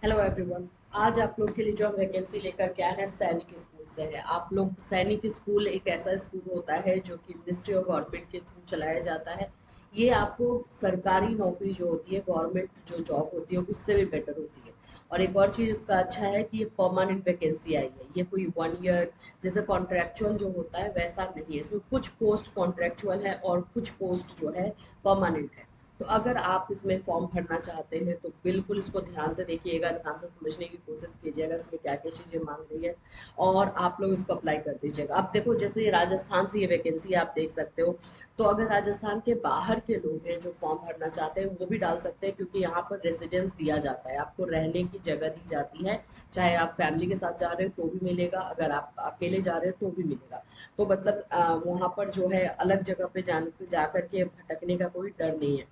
Hello everyone. आज आप लोग के लिए जो हम वैकेंसी लेकर के आए हैं सैनिक स्कूल से है। आप लोग सैनिक स्कूल एक ऐसा स्कूल होता है जो कि मिनिस्ट्री ऑफ गवर्नमेंट के थ्रू चलाया जाता है। ये आपको सरकारी नौकरी जो होती है, गवर्नमेंट जो जॉब होती है उससे भी बेटर होती है। और एक और चीज़ इसका अच्छा है कि ये परमानेंट वैकेंसी आई है। ये कोई 1 ईयर जैसे कॉन्ट्रेक्चुअल जो होता है वैसा नहीं है। इसमें कुछ पोस्ट कॉन्ट्रेक्चुअल है और कुछ पोस्ट जो है परमानेंट है। तो अगर आप इसमें फॉर्म भरना चाहते हैं तो बिल्कुल इसको ध्यान से देखिएगा, ध्यान से समझने की कोशिश कीजिएगा इसमें क्या क्या चीज़ें मांग रही है और आप लोग इसको अप्लाई कर दीजिएगा। अब देखो, जैसे राजस्थान से ये वैकेंसी आप देख सकते हो, तो अगर राजस्थान के बाहर के लोग हैं जो फॉर्म भरना चाहते हैं वो भी डाल सकते हैं, क्योंकि यहाँ पर रेसिडेंस दिया जाता है, आपको रहने की जगह दी जाती है। चाहे आप फैमिली के साथ जा रहे हो तो भी मिलेगा, अगर आप अकेले जा रहे हो तो भी मिलेगा। तो मतलब वहाँ पर जो है अलग जगह पे जा करके भटकने का कोई डर नहीं है।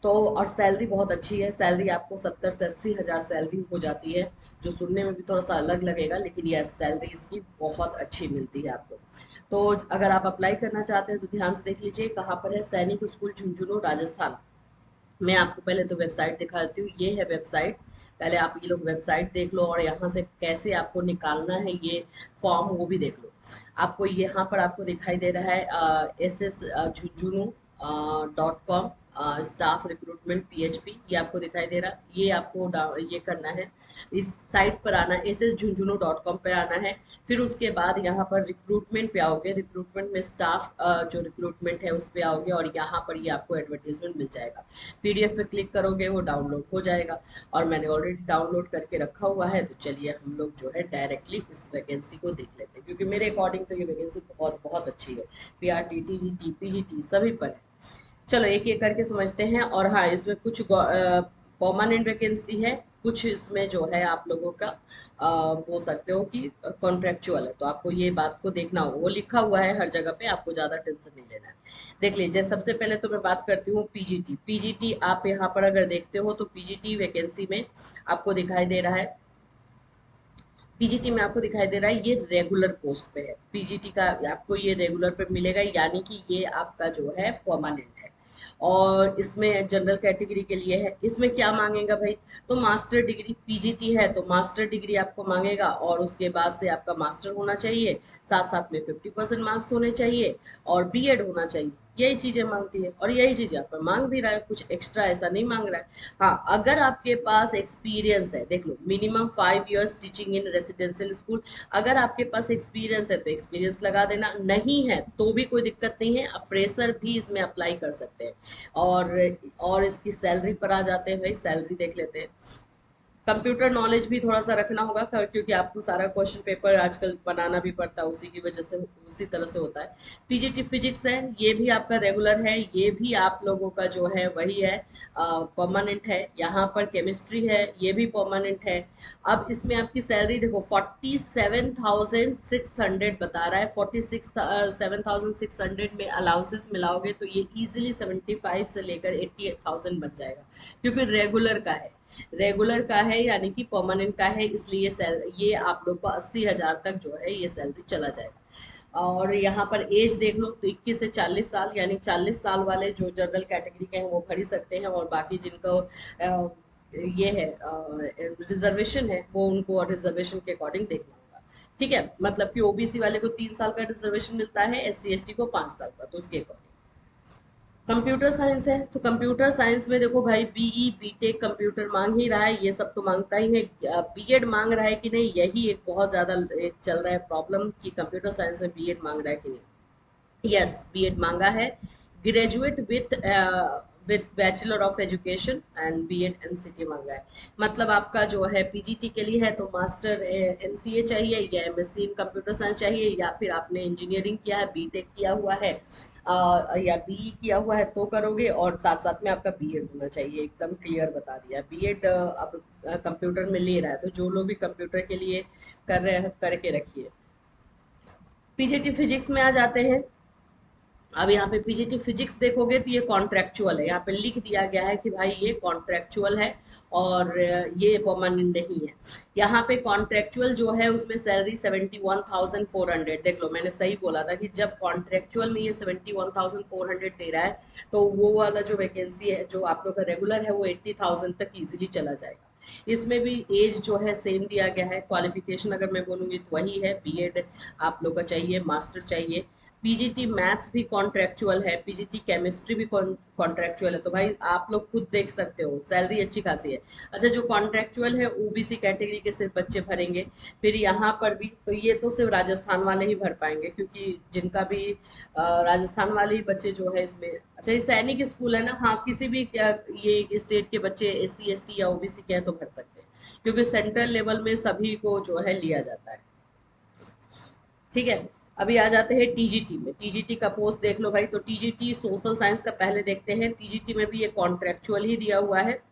तो और सैलरी बहुत अच्छी है। सैलरी आपको 70 से 80 हज़ार सैलरी हो जाती है, जो सुनने में भी थोड़ा सा अलग लगेगा, लेकिन यह सैलरी इसकी बहुत अच्छी मिलती है आपको। तो अगर आप अप्लाई करना चाहते हैं तो ध्यान से देख लीजिए कहाँ पर है। सैनिक स्कूल झुंझुनू राजस्थान। मैं आपको पहले तो वेबसाइट दिखाती हूँ, ये है वेबसाइट। पहले आप ये लोग वेबसाइट देख लो और यहाँ से कैसे आपको निकालना है ये फॉर्म वो भी देख लो। आपको यहाँ पर आपको दिखाई दे रहा है SS Jhunjhunu .com staff recruitment PHP, ये आपको दिखाई दे रहा है। ये आपको ये करना है, इस साइट पर आना है, ssjhunjhunu.com पे आना है। फिर उसके बाद यहाँ पर रिक्रूटमेंट पे आओगे, रिक्रूटमेंट में स्टाफ जो रिक्रूटमेंट है उस पे आओगे और यहाँ पर ये आपको एडवर्टीजमेंट मिल जाएगा। PDF पे क्लिक करोगे वो डाउनलोड हो जाएगा और मैंने ऑलरेडी डाउनलोड करके रखा हुआ है। तो चलिए हम लोग जो है डायरेक्टली इस वैकेंसी को देख लेते हैं, क्योंकि मेरे अकॉर्डिंग तो ये वैकेंसी बहुत बहुत अच्छी है। PRTT TPGT सभी पर है। चलो एक एक करके समझते हैं। और हाँ, इसमें कुछ परमानेंट वैकेंसी है, कुछ इसमें जो है आप लोगों का बोल सकते हो कि कॉन्ट्रेक्चुअल है। तो आपको ये बात को देखना होगा, वो लिखा हुआ है हर जगह पे, आपको ज़्यादा टेंशन नहीं लेना है। देख लीजिए, सबसे पहले तो मैं बात करती हूँ PGT। आप यहाँ पर अगर देखते हो तो PGT वैकेंसी में आपको दिखाई दे रहा है। PGT में आपको दिखाई दे रहा है ये रेगुलर पोस्ट पे है। PGT का आपको ये रेगुलर पे मिलेगा, यानी कि ये आपका जो है परमानेंट है। और इसमें जनरल कैटेगरी के लिए है। इसमें क्या मांगेगा भाई, तो मास्टर डिग्री। PGT है तो मास्टर डिग्री आपको मांगेगा और उसके बाद से आपका मास्टर होना चाहिए, साथ साथ में 50% मार्क्स होने चाहिए और B.Ed होना चाहिए। यही चीजें मांगती है और यही चीजें आप पर मांग भी रहा है, कुछ एक्स्ट्रा ऐसा नहीं मांग रहा है। हाँ, अगर आपके पास एक्सपीरियंस है, देख लो, minimum 5 years teaching in residential school. अगर आपके पास एक्सपीरियंस है तो एक्सपीरियंस लगा देना, नहीं है तो भी कोई दिक्कत नहीं है, आप फ्रेशर भी इसमें अप्लाई कर सकते हैं। और इसकी सैलरी पर आ जाते हैं भाई, सैलरी देख लेते हैं। कंप्यूटर नॉलेज भी थोड़ा सा रखना होगा, क्योंकि आपको सारा क्वेश्चन पेपर आजकल बनाना भी पड़ता है, उसी की वजह से उसी तरह से होता है। PGT फिजिक्स है, ये भी आपका रेगुलर है, ये भी आप लोगों का जो है वही है, परमानेंट है। यहाँ पर केमिस्ट्री है, ये भी परमानेंट है। अब इसमें आपकी सैलरी देखो 47,600 बता रहा है। 47,600 में अलाउंसेस मिलाओगे तो ये इजीली 75 से लेकर 88,000 बन जाएगा, क्योंकि रेगुलर का है। रेगुलर का है यानी कि परमानेंट का है, इसलिए ये आप लोग को 80,000 तक जो है ये सैलरी चला जाएगा। और यहाँ पर एज देख लो तो 21 से 40 साल, यानी 40 साल वाले जो जनरल कैटेगरी के हैं वो भर ही सकते हैं, और बाकी जिनको ये है रिजर्वेशन है वो उनको रिजर्वेशन के अकॉर्डिंग देखना होगा। ठीक है, मतलब कि OBC वाले को 3 साल का रिजर्वेशन मिलता है, SC ST को 5 साल का, तो उसके अकॉर्डिंग। कंप्यूटर साइंस है तो कंप्यूटर साइंस में देखो भाई, BE BTech कंप्यूटर मांग ही रहा है, ये सब तो मांगता ही है। B.Ed मांग रहा है कि नहीं, यही एक बहुत ज्यादा एक चल रहा है प्रॉब्लम कि कंप्यूटर साइंस में B.Ed मांग रहा है कि नहीं। यस, B.Ed मांगा है। Graduate with bachelor of education and B.Ed NCT मांगा है। मतलब आपका जो है PGT के लिए है तो मास्टर NCA चाहिए, या MSc इन कंप्यूटर साइंस चाहिए, या फिर आपने इंजीनियरिंग किया है, BTech किया हुआ है, या BE किया हुआ है तो करोगे, और साथ साथ में आपका B.Ed होना चाहिए। एकदम क्लियर बता दिया। B.Ed अब कंप्यूटर में ले रहा है, तो जो लोग भी कंप्यूटर के लिए कर रहे हैं करके रखिए। PGT फिजिक्स में आ जाते हैं। अब यहाँ पे PGT फिजिक्स देखोगे तो ये कॉन्ट्रेक्चुअल है, यहाँ पे लिख दिया गया है कि भाई ये कॉन्ट्रेक्चुअल है और ये परमानेंट नहीं है। यहाँ पे कॉन्ट्रेक्चुअल जो है उसमें सैलरी 71,400, देख लो मैंने सही बोला था कि जब कॉन्ट्रेक्चुअल में ये 71,400 दे रहा है तो वो वाला जो वैकेंसी है जो आप लोग का रेगुलर है वो 80,000 तक इजीली चला जाएगा। इसमें भी एज जो है सेम दिया गया है। क्वालिफिकेशन अगर मैं बोलूँगी तो वही है, बीएड आप लोग का चाहिए, मास्टर चाहिए। पीजीटी मैथ्स भी कॉन्ट्रेक्चुअल है, पीजीटी केमिस्ट्री भी कॉन्ट्रेक्चुअल है। तो भाई आप लोग खुद देख सकते हो, सैलरी अच्छी खासी है। अच्छा, जो कॉन्ट्रेक्चुअल है ओबीसी कैटेगरी के सिर्फ बच्चे भरेंगे। फिर यहाँ पर भी तो ये तो सिर्फ राजस्थान वाले ही भर पाएंगे, क्योंकि जिनका भी राजस्थान वाले ही बच्चे जो है इसमें। अच्छा, ये सैनिक स्कूल है ना, हाँ किसी भी ये स्टेट के बच्चे एससी एसटी या ओबीसी के हैं तो भर सकते हैं, क्योंकि सेंट्रल लेवल में सभी को जो है लिया जाता है। ठीक है, अभी आ जाते हैं टीजीटी में। टीजीटी का पोस्ट देख लो भाई। तो टीजीटी सोशल साइंस का पहले देखते हैं। टीजीटी में भी ये कॉन्ट्रेक्चुअल ही दिया हुआ है,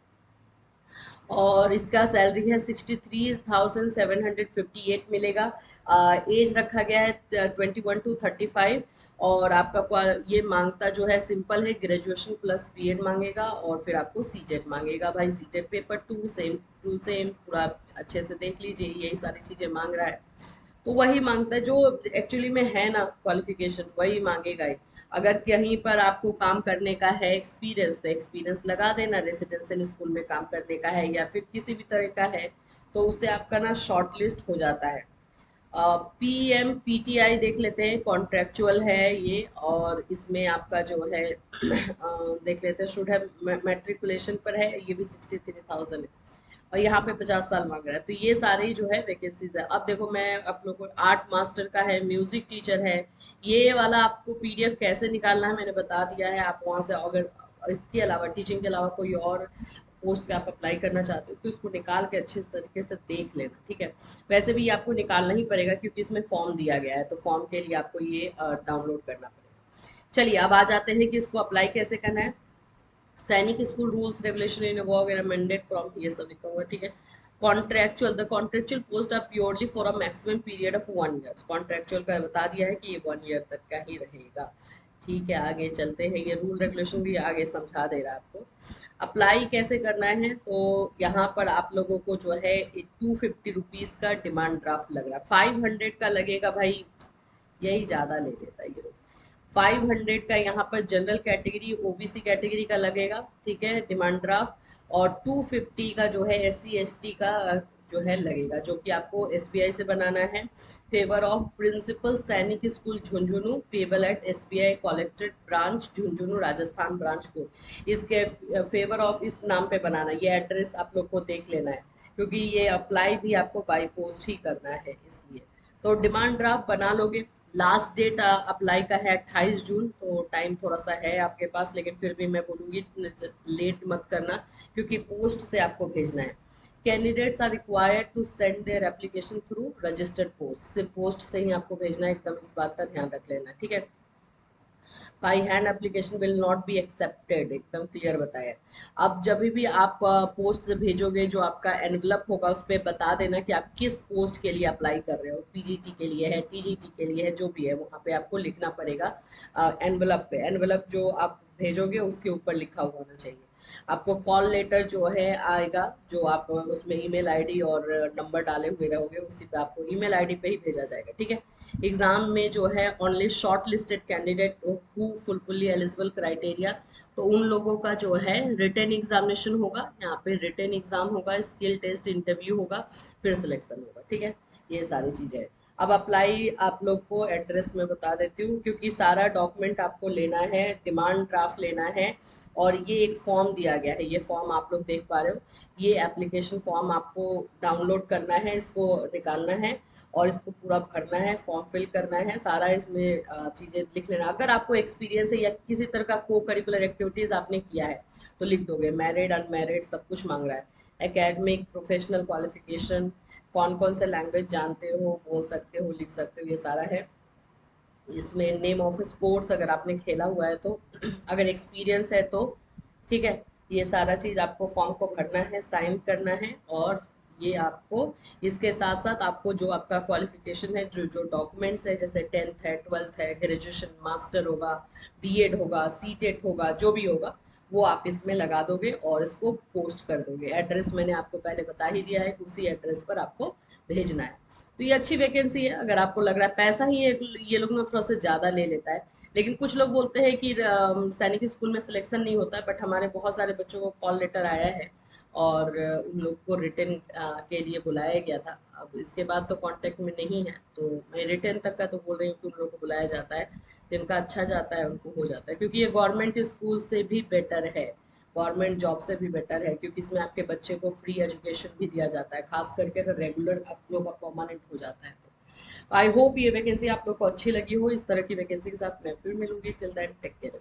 और इसका सैलरी है 63,758 मिलेगा। एज रखा गया है 21 to 35। और आपका ये मांगता जो है सिंपल है, ग्रेजुएशन प्लस बीएड मांगेगा, और फिर आपको सीटेट मांगेगा भाई। सीटेट पेपर टू सेम पूरा अच्छे से देख लीजिए, यही सारी चीज़ें मांग रहा है। तो वही मांगता है जो एक्चुअली में है ना, क्वालिफिकेशन वही मांगेगा ही। अगर कहीं पर आपको काम करने का है एक्सपीरियंस, तो एक्सपीरियंस लगा देना, रेसिडेंशियल स्कूल में काम करने का है या फिर किसी भी तरह का है, तो उससे आपका ना शॉर्ट लिस्ट हो जाता है। पीएम पीटीआई देख लेते हैं, कॉन्ट्रेक्चुअल है ये, और इसमें आपका जो है देख लेते हैं, शुड है मेट्रिकुलेशन पर है, ये भी 63,000 है, और यहाँ पे 50 साल मांग रहा है। तो ये सारे ही जो है वैकेंसीज है। अब देखो, मैं आप लोग को आर्ट मास्टर का है, म्यूजिक टीचर है, ये वाला आपको पीडीएफ कैसे निकालना है मैंने बता दिया है। आप वहाँ से अगर इसके अलावा, टीचिंग के अलावा कोई और पोस्ट पे आप अप्लाई करना चाहते हो तो उसको निकाल के अच्छे तरीके से देख लेना, ठीक है। वैसे भी आपको निकालना ही पड़ेगा, क्योंकि इसमें फॉर्म दिया गया है, तो फॉर्म के लिए आपको ये डाउनलोड करना पड़ेगा। चलिए अब आ जाते हैं कि इसको अप्लाई कैसे करना है। Sainik school rules regulation in work and amended from, ये सब लिखा हुआ है, ठीक है। Contractual, the contractual post are purely for a maximum period of 1 year. Contractual का बता दिया है कि ये 1 ईयर तक का ही रहेगा। ठीक है, आगे चलते हैं। ये रूल रेगुलेशन भी आगे समझा दे रहा है आपको। अप्लाई कैसे करना है, तो यहाँ पर आप लोगों को जो है 250 रुपीज़ का डिमांड ड्राफ्ट लग रहा है। 500 का लगेगा भाई, यही ज़्यादा ले लेता है ये लोग। 500 का यहाँ पर जनरल कैटेगरी ओबीसी कैटेगरी का लगेगा, ठीक है, डिमांड ड्राफ्ट। और 250 का जो है एससी एसटी का जो है लगेगा, जो कि आपको एसबीआई से बनाना है। फेवर ऑफ प्रिंसिपल सैनिक school Jhunjhunu, payable eight SBI collectorate branch Jhunjhunu Rajasthan branch को, इसके फेवर ऑफ इस नाम पे बनाना। ये एड्रेस आप लोग को देख लेना है, क्योंकि ये अप्लाई भी आपको बाई पोस्ट ही करना है, इसलिए। तो डिमांड ड्राफ्ट बना लोगे। लास्ट डेट अप्लाई का है 28 जून, तो टाइम थोड़ा सा है आपके पास, लेकिन फिर भी मैं बोलूँगी लेट मत करना, क्योंकि पोस्ट से आपको भेजना है। Candidates are required to send their application through registered post, सिर्फ पोस्ट से ही आपको भेजना है, एकदम इस बात का ध्यान रख लेना, ठीक है। By hand application will not be accepted, एकदम क्लियर बताया। अब जब भी आप पोस्ट से भेजोगे, जो आपका एनवलप होगा उस पर बता देना कि आप किस पोस्ट के लिए अप्लाई कर रहे हो। पीजीटी के लिए है, टीजीटी के लिए है, जो भी है वहाँ पे आपको लिखना पड़ेगा एनवलप पे। एनवलप जो आप भेजोगे उसके ऊपर लिखा हुआ होना चाहिए। आपको कॉल लेटर जो है आएगा, जो आप उसमें ईमेल आईडी और नंबर डाले हुए रहोगे, उसी पे आपको ईमेल आईडी पे ही भेजा जाएगा, ठीक है। एग्जाम में जो है only short listed candidate who fulfil eligible criteria, तो उन लोगों का जो है रिटन एग्जामिनेशन होगा, यहाँ पे रिटन एग्जाम होगा, स्किल टेस्ट इंटरव्यू होगा, फिर सिलेक्शन होगा, ठीक है। ये सारी चीजें हैं। अब अप्लाई आप लोग को एड्रेस में बता देती हूँ, क्योंकि सारा डॉक्यूमेंट आपको लेना है, डिमांड ड्राफ्ट लेना है, और ये एक फॉर्म दिया गया है, ये फॉर्म आप लोग देख पा रहे हो। ये एप्लीकेशन फॉर्म आपको डाउनलोड करना है, इसको निकालना है, और इसको पूरा भरना है, फॉर्म फिल करना है, सारा इसमें चीज़ें लिख लेना। अगर आपको एक्सपीरियंस है या किसी तरह का को करिकुलर एक्टिविटीज़ आपने किया है तो लिख दोगे। मैरिड अनमैरिड सब कुछ मांग रहा है। एकेडमिक प्रोफेशनल क्वालिफिकेशन, कौन कौन से लैंग्वेज जानते हो, बोल सकते हो, लिख सकते हो, ये सारा है। इसमें नेम ऑफ स्पोर्ट्स अगर आपने खेला हुआ है तो अगर एक्सपीरियंस है तो, ठीक है। ये सारा चीज़ आपको फॉर्म को भरना है, साइन करना है, और ये आपको इसके साथ साथ आपको जो आपका क्वालिफिकेशन है, जो जो डॉक्यूमेंट्स है, जैसे 10th है, 12th है, ग्रेजुएशन, मास्टर होगा, बीएड होगा, सीटेट होगा, जो भी होगा वो आप इसमें लगा दोगे और इसको पोस्ट कर दोगे। एड्रेस मैंने आपको पहले बता ही दिया है कि उसी एड्रेस पर आपको भेजना है। तो ये अच्छी वैकेंसी है। अगर आपको लग रहा है पैसा ही ये लोग ना थोड़ा सा ज़्यादा ले लेता है, लेकिन कुछ लोग बोलते हैं कि सैनिक स्कूल में सिलेक्शन नहीं होता है, बट हमारे बहुत सारे बच्चों को कॉल लेटर आया है, और उन लोग को रिटर्न के लिए बुलाया गया था। अब इसके बाद तो कांटेक्ट में नहीं है, तो मैं रिटर्न तक का तो बोल रही हूँ कि उन लोग को बुलाया जाता है, जिनका अच्छा जाता है उनको हो जाता है, क्योंकि ये गवर्नमेंट स्कूल से भी बेटर है, गवर्नमेंट जॉब से भी बेटर है, क्योंकि इसमें आपके बच्चे को फ्री एजुकेशन भी दिया जाता है, खास करके अगर रेगुलर आप लोग का परमानेंट हो जाता है तो। आई होप ये वैकेंसी आप लोग को अच्छी लगी हो। इस तरह की वैकेंसी के साथ मैं फिर मिलूंगी। Till then take care.